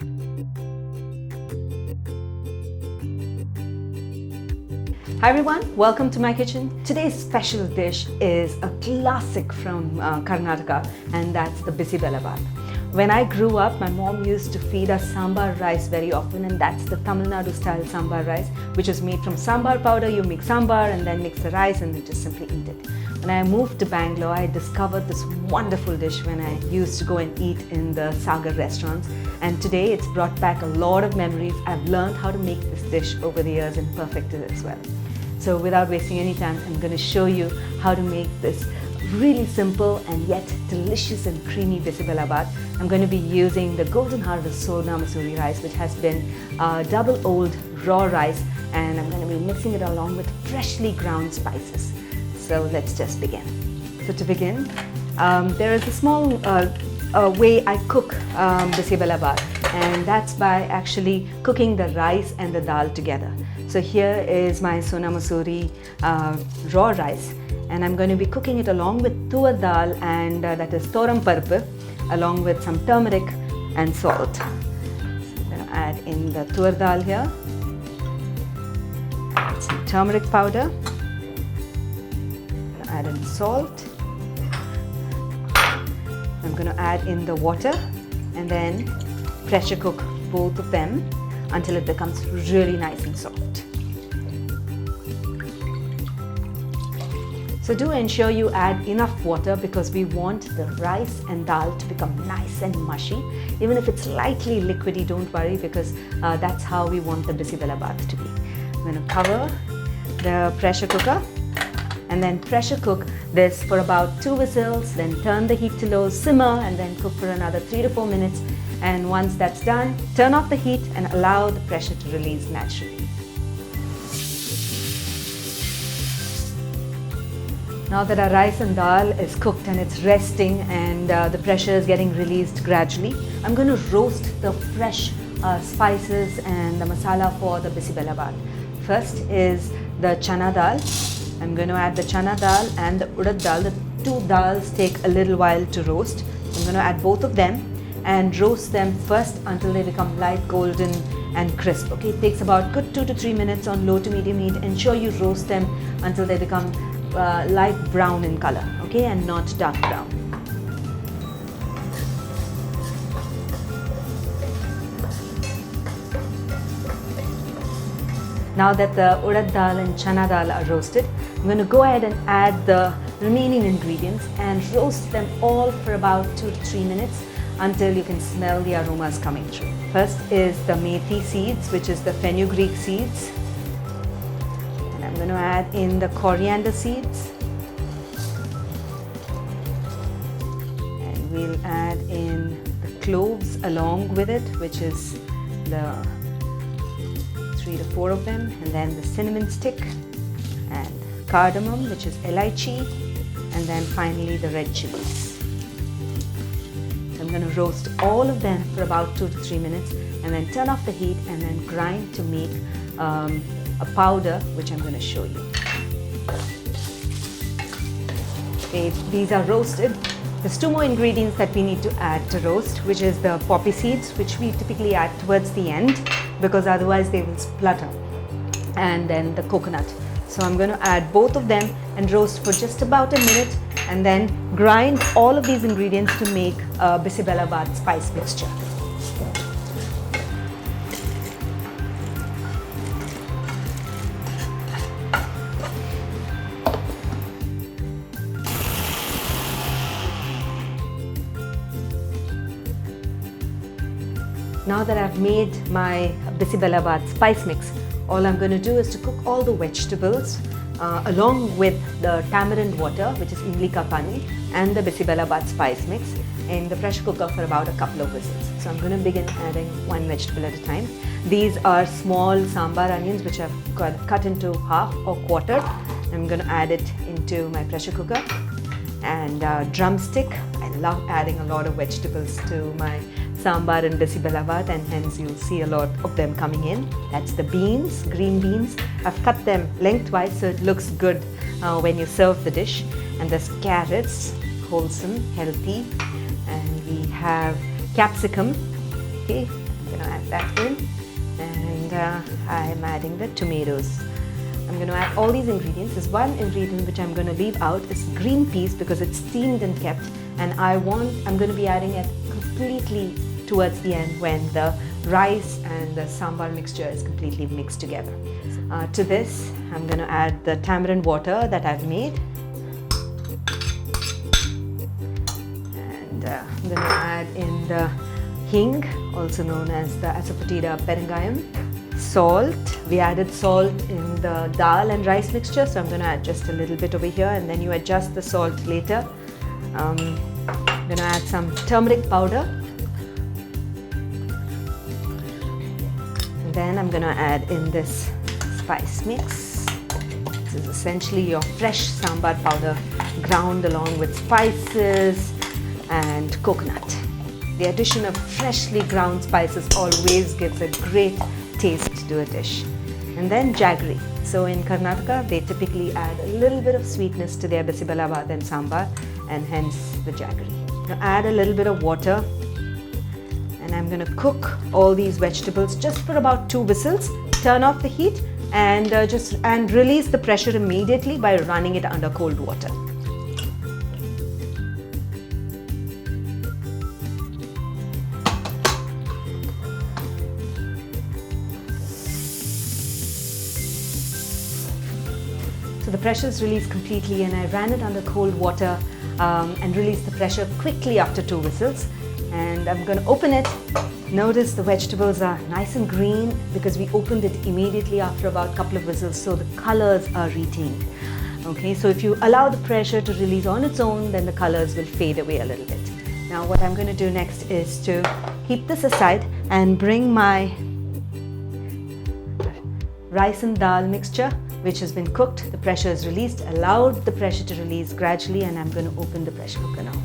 Hi everyone, welcome to my kitchen. Today's special dish is a classic from Karnataka, and that's the Bisi Bele Bath. When I grew up, my mom used to feed us sambar rice very often, and that's the Tamil Nadu style sambar rice, which is made from sambar powder. You mix sambar and then mix the rice and then just simply eat it. When I moved to Bangalore, I discovered this wonderful dish when I used to go and eat in the Sagar restaurants, and today it's brought back a lot of memories. I've learned how to make this dish over the years and perfected it as well. So without wasting any time, I'm going to show you how to make this really simple and yet delicious and creamy Bisi Bele Bath. I'm going to be using the Golden Harvest Sona Masuri rice, which has been double old raw rice, and I'm going to be mixing it along with freshly ground spices. So let's just begin. So to begin, there is a small way I cook Bisi Bele Bath, and that's by actually cooking the rice and the dal together. So here is my Sona Masuri raw rice, and I'm going to be cooking it along with tur dal, and that is thoram parpu, along with some turmeric and salt. So I'm going to add in the tur dal here, some turmeric powder, add in salt. I'm going to add in the water and then pressure cook both of them until it becomes really nice and soft. So do ensure you add enough water, because we want the rice and dal to become nice and mushy. Even if it's slightly liquidy, don't worry, because that's how we want the Bisi Bele Bath to be. I'm going to cover the pressure cooker and then pressure cook this for about 2 whistles, then turn the heat to low, simmer, and then cook for another 3 to 4 minutes. And once that's done, turn off the heat and allow the pressure to release naturally. Now that our rice and dal is cooked and it's resting and the pressure is getting released gradually, I'm going to roast the fresh spices and the masala for the Bisi Bele Bath. First is the chana dal. I'm going to add the chana dal and the urad dal. The two dals take a little while to roast. I'm going to add both of them and roast them first until they become light golden and crisp. Okay, it takes about good 2 to 3 minutes on low to medium heat. Ensure you roast them until they become light brown in color, okay, and not dark brown. Now that the urad dal and chana dal are roasted, I'm going to go ahead and add the remaining ingredients and roast them all for about 2 to 3 minutes until you can smell the aromas coming through. First is the methi seeds, which is the fenugreek seeds. And I'm going to add in the coriander seeds. And we'll add in the cloves along with it, which is the 3 to 4 of them, and then the cinnamon stick and cardamom, which is elaichi, and then finally the red chilies. So I'm going to roast all of them for about 2 to 3 minutes and then turn off the heat and then grind to make a powder, which I'm going to show you. Okay, these are roasted. There's 2 more ingredients that we need to add to roast, which is the poppy seeds, which we typically add towards the end because otherwise they will splutter, and then the coconut. So I'm going to add both of them and roast for just about a minute and then grind all of these ingredients to make a Bisi Bele Bath spice mixture. Now that I've made my Bisi Bele Bath spice mix, all I'm going to do is to cook all the vegetables along with the tamarind water, which is imli ka pani, and the Bisi Bele Bath spice mix in the pressure cooker for about a couple of whistles. So I'm going to begin adding one vegetable at a time. These are small sambar onions, which I've cut into half or quarter. I'm going to add it into my pressure cooker. And drumstick, I love adding a lot of vegetables to my sambar and Bisi Bele Bath, and hence you'll see a lot of them coming in. That's the beans, green beans. I've cut them lengthwise so it looks good when you serve the dish. And there's carrots, wholesome, healthy. And we have capsicum. Okay, I'm going to add that in, and I'm adding the tomatoes. I'm going to add all these ingredients. There's one ingredient which I'm going to leave out is green peas because it's steamed and kept, and I'm going to be adding it completely towards the end when the rice and the sambar mixture is completely mixed together. To this, I'm going to add the tamarind water that I've made. And I'm going to add in the hing, also known as the asafoetida perengayam. Salt. We added salt in the dal and rice mixture, so I'm going to add just a little bit over here, and then you adjust the salt later. I'm going to add some turmeric powder. And then I'm going to add in this spice mix. This is essentially your fresh sambar powder ground along with spices and coconut. The addition of freshly ground spices always gives a great taste to a dish. And then jaggery. So in Karnataka, they typically add a little bit of sweetness to their Bisi Bele Bath and sambar, and hence the jaggery. Now add a little bit of water, and I'm going to cook all these vegetables just for about 2 whistles. Turn off the heat and release the pressure immediately by running it under cold water. So the pressure is released completely, and I ran it under cold water and released the pressure quickly after 2 whistles. And I'm going to open it. Notice the vegetables are nice and green because we opened it immediately after about a couple of whistles, so the colors are retained. Okay, so if you allow the pressure to release on its own, then the colors will fade away a little bit. Now what I'm going to do next is to keep this aside and bring my rice and dal mixture, which has been cooked. The pressure is released. Allowed the pressure to release gradually, and I'm going to open the pressure cooker now.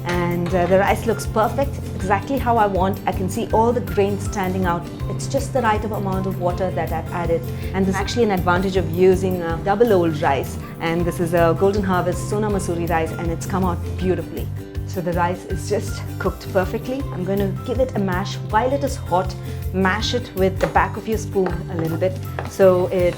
And the rice looks perfect, exactly how I want. I can see all the grains standing out. It's just the right amount of water that I've added. And there's actually an advantage of using double old rice. And this is a Golden Harvest Sona Masuri rice, and it's come out beautifully. So the rice is just cooked perfectly. I'm going to give it a mash. While it is hot, mash it with the back of your spoon a little bit, so it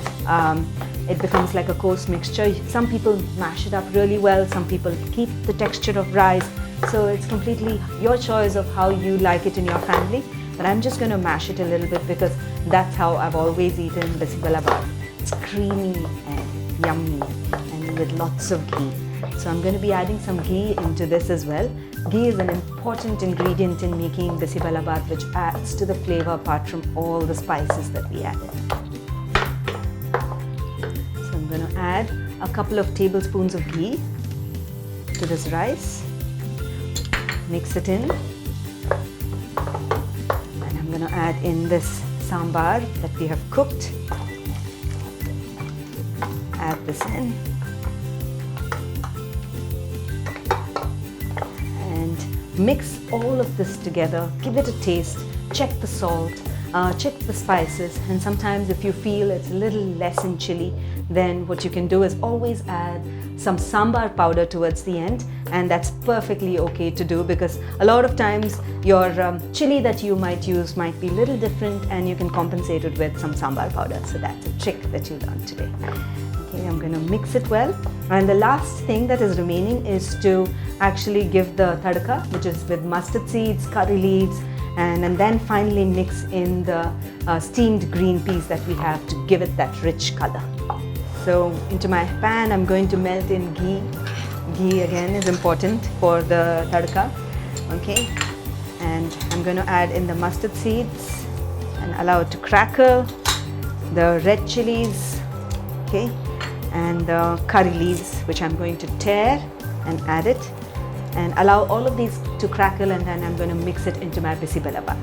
becomes like a coarse mixture. Some people mash it up really well, some people keep the texture of rice. So it's completely your choice of how you like it in your family. But I'm just going to mash it a little bit because that's how I've always eaten Bisi Bele Bath. It's creamy and yummy and with lots of ghee. So I'm going to be adding some ghee into this as well. Ghee is an important ingredient in making Bisi Bele Bath, which adds to the flavor apart from all the spices that we added. So I'm going to add a couple of tablespoons of ghee to this rice. Mix it in. And I'm going to add in this sambar that we have cooked. Add this in. Mix all of this together, give it a taste, check the salt, check the spices, and sometimes if you feel it's a little less in chili, then what you can do is always add some sambar powder towards the end, and that's perfectly okay to do because a lot of times your chili that you might use might be a little different, and you can compensate it with some sambar powder. So that's a trick that you learned today. Okay, I'm going to mix it well. And the last thing that is remaining is to actually give the tadka, which is with mustard seeds, curry leaves, and then finally mix in the steamed green peas that we have to give it that rich color. So into my pan, I'm going to melt in ghee. Ghee again is important for the tadka. Okay, and I'm going to add in the mustard seeds and allow it to crackle, the red chilies, okay, and the curry leaves, which I'm going to tear and add it, and allow all of these to crackle, and then I'm going to mix it into my Bisi Bele Bath.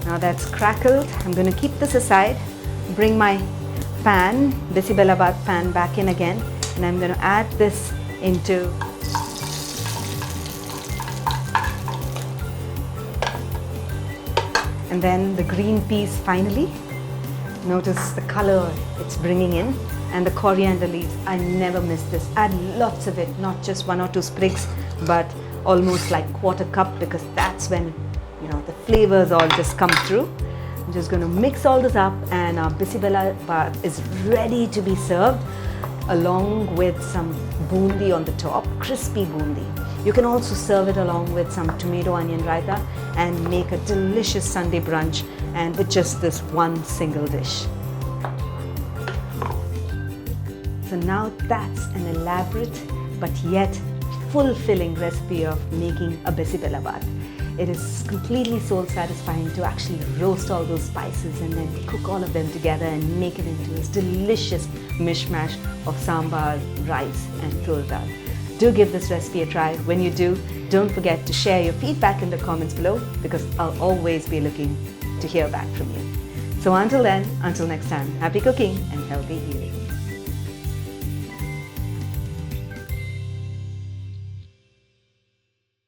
Now that's crackled, I'm going to keep this aside, bring my pan, Bisi Bele Bath pan back in again, and I'm going to add this into and then the green peas finally. Notice the color it's bringing in. And the coriander leaves, I never miss this. Add lots of it, not just 1 or 2 sprigs, but almost like quarter cup, because that's when the flavors all just come through. I'm just going to mix all this up, and our Bisi Bele Bath is ready to be served along with some bundi on the top, crispy bundi. You can also serve it along with some tomato onion raita and make a delicious Sunday brunch, and with just this one single dish. So now that's an elaborate but yet fulfilling recipe of making a Bisi Bele Bath. It is completely soul satisfying to actually roast all those spices and then cook all of them together and make it into this delicious mishmash of sambar, rice and tur dal. Do give this recipe a try. When you do, don't forget to share your feedback in the comments below, because I'll always be looking to hear back from you. So until then, until next time, happy cooking and healthy eating.